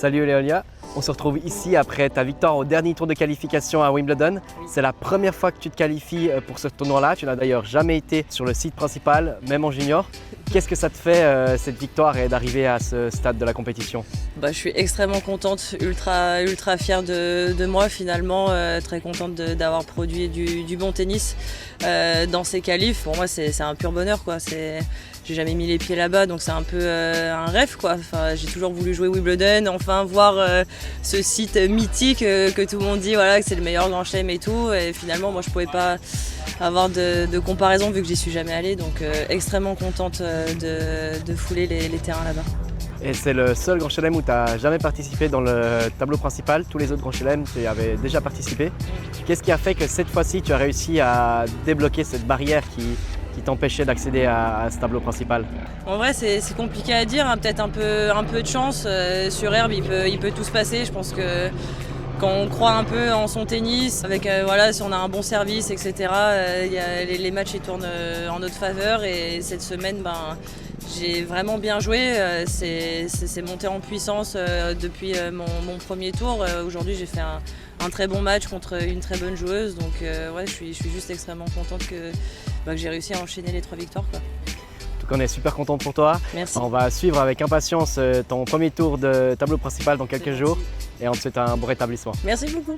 Salut Léolia, on se retrouve ici après ta victoire au dernier tour de qualification à Wimbledon. C'est la première fois que tu te qualifies pour ce tournoi-là. Tu n'as d'ailleurs jamais été sur le site principal, même en junior. Qu'est-ce que ça te fait cette victoire et d'arriver à ce stade de la compétition? Je suis extrêmement contente, ultra fière de moi finalement, très contente d'avoir produit du bon tennis dans ces qualifs. Pour moi c'est un pur bonheur quoi. J'ai jamais mis les pieds là-bas donc c'est un peu un rêve quoi. Enfin, j'ai toujours voulu jouer Wimbledon, enfin voir ce site mythique que tout le monde dit voilà, que c'est le meilleur grand chelem et tout. Et finalement moi je pouvais pas avoir de comparaison vu que j'y suis jamais allée, donc extrêmement contente de fouler les terrains là-bas. Et c'est le seul grand chelem où tu n'as jamais participé dans le tableau principal. Tous les autres grands chelems, tu y avais déjà participé. Qu'est-ce qui a fait que cette fois-ci, tu as réussi à débloquer cette barrière qui t'empêchait d'accéder à ce tableau principal? En vrai, c'est compliqué à dire, hein. Peut-être un peu de chance. Sur herbe, il peut tout se passer. Je pense que quand on croit un peu en son tennis, avec voilà, si on a un bon service, etc., les matchs ils tournent en notre faveur. Et cette semaine, j'ai vraiment bien joué. C'est monté en puissance depuis mon premier tour. Aujourd'hui, j'ai fait un très bon match contre une très bonne joueuse. Donc ouais, je suis juste extrêmement contente que j'ai réussi à enchaîner les 3 victoires, quoi. En tout cas, on est super content pour toi. Merci. On va suivre avec impatience ton premier tour de tableau principal dans quelques jours et on te souhaite un bon rétablissement. Merci beaucoup.